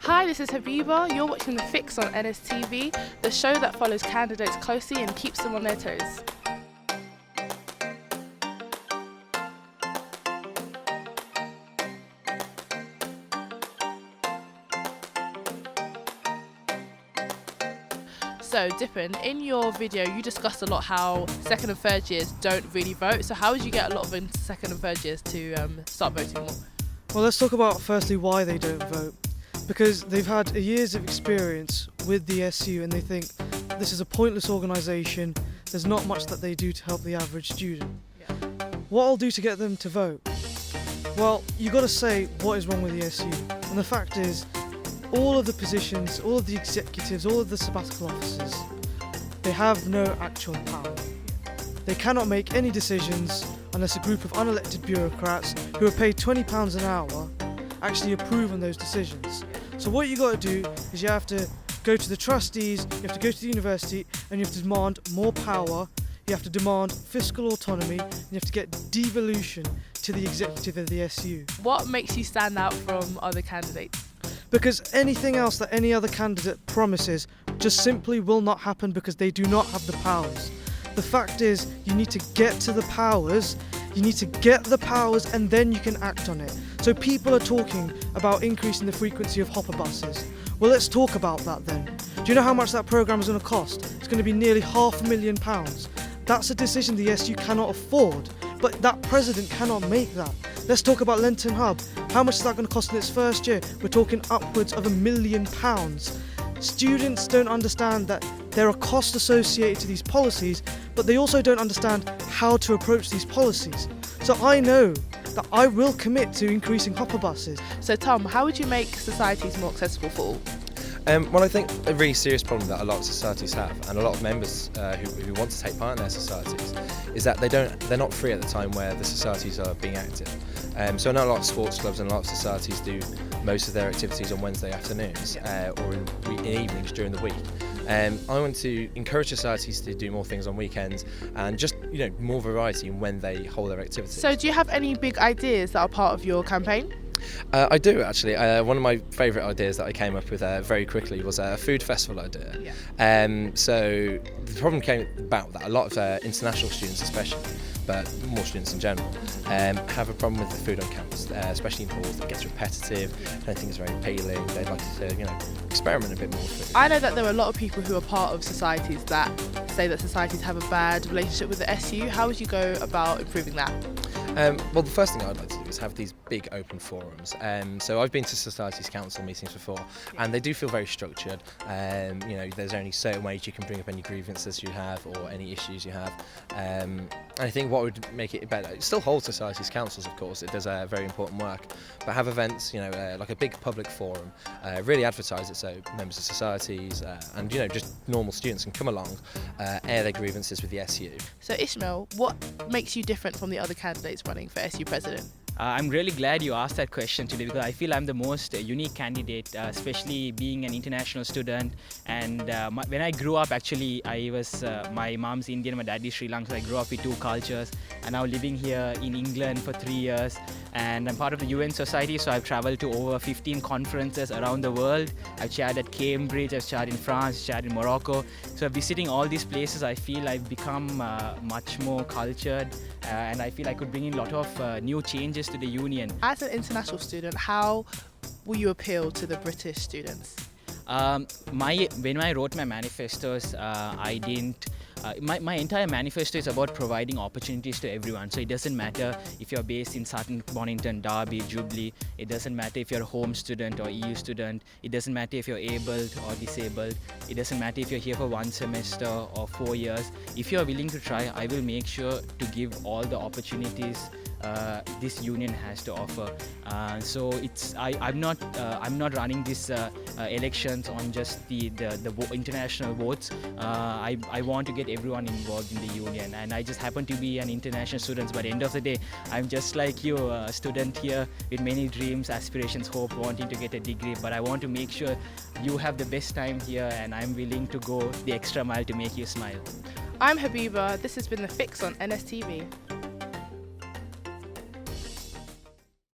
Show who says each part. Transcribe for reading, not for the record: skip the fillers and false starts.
Speaker 1: Hi, this is Habiba. You're watching The Fix on NSTV, the show that follows candidates closely and keeps them on their toes. So, Dipen, in your video you discussed a lot how second and third years don't really vote. So how would you get a lot of second and third years to start voting more?
Speaker 2: Well, let's talk about firstly why they don't vote. Because they've had years of experience with the SU and they think this is a pointless organisation, there's not much that they do to help the average student.
Speaker 1: Yeah.
Speaker 2: What I'll do to get them to vote? Well, you got to say what is wrong with the SU. And the fact is, all of the positions, all of the executives, all of the sabbatical officers, they have no actual power. They cannot make any decisions unless a group of unelected bureaucrats who are paid £20 an hour actually approve on those decisions. So what you got to do is you have to go to the trustees, you have to go to the university, and you have to demand more power, you have to demand fiscal autonomy, and you have to get devolution to the executive of the SU.
Speaker 1: What makes you stand out from other candidates?
Speaker 2: Because anything else that any other candidate promises just simply will not happen because they do not have the powers. The fact is, you need to get to the powers, and then you can act on it. So people are talking about increasing the frequency of hopper buses. Well, let's talk about that then. Do you know how much that programme is going to cost? It's going to be nearly £500,000. That's a decision the SU cannot afford, but that president cannot make that. Let's talk about Lenton Hub. How much is that going to cost in its first year? We're talking upwards of £1 million. Students don't understand that there are costs associated to these policies, but they also don't understand how to approach these policies. So I know that I will commit to increasing hopper buses.
Speaker 1: So Tom, how would you make societies more accessible for all?
Speaker 3: Well, I think a really serious problem that a lot of societies have, and a lot of members who want to take part in their societies, is that they're not free at the time where the societies are being active. So I know a lot of sports clubs and a lot of societies do most of their activities on Wednesday afternoons or in evenings during the week. I want to encourage societies to do more things on weekends and just more variety in when they hold their activities.
Speaker 1: So do you have any big ideas that are part of your campaign?
Speaker 3: I do actually. One of my favourite ideas that I came up with very quickly was a food festival idea.
Speaker 1: Yeah.
Speaker 3: So the problem came about that a lot of international students especially, but more students in general, have a problem with the food on campus, especially in halls. It gets repetitive, I don't think it's very appealing. They'd like to experiment a bit more with food.
Speaker 1: I know that there are a lot of people who are part of societies that say that societies have a bad relationship with the SU. How would you go about improving that?
Speaker 3: Well, the first thing I'd like to do is have these big open forums. So I've been to Societies Council meetings before, and they do feel very structured. There's only certain ways you can bring up any grievances you have or any issues you have. And I think what would make it better, it still holds Societies Councils, of course, it does very important work, but have events, like a big public forum, really advertise it so members of societies and just normal students can come along, air their grievances with the SU.
Speaker 1: So Ismail, what makes you different from the other candidates running for SU president?
Speaker 4: I'm really glad you asked that question today because I feel I'm the most unique candidate, especially being an international student. And when I grew up, actually, I was my mom's Indian, my dad is Sri Lankan. So I grew up with two cultures, and now living here in England for 3 years. And I'm part of the UN Society, so I've traveled to over 15 conferences around the world. I've chaired at Cambridge, I've chaired in France, chaired in Morocco. So visiting all these places, I feel I've become much more cultured, and I feel I could bring in a lot of new changes to the union.
Speaker 1: As an international student, how will you appeal to the British students?
Speaker 4: When I wrote my manifestos, I didn't. My entire manifesto is about providing opportunities to everyone. So it doesn't matter if you're based in Sutton, Bonington, Derby, Jubilee. It doesn't matter if you're a home student or EU student. It doesn't matter if you're abled or disabled. It doesn't matter if you're here for 1 semester or 4 years. If you're willing to try, I will make sure to give all the opportunities this union has to offer. So I'm not running this elections on just the international votes. I want to get everyone involved in the union, and I just happen to be an international student, but at the end of the day I'm just like you, a student here with many dreams, aspirations, hope, wanting to get a degree, but I want to make sure you have the best time here, and I'm willing to go the extra mile to make you smile.
Speaker 1: I'm Habiba. This has been The Fix on NSTV.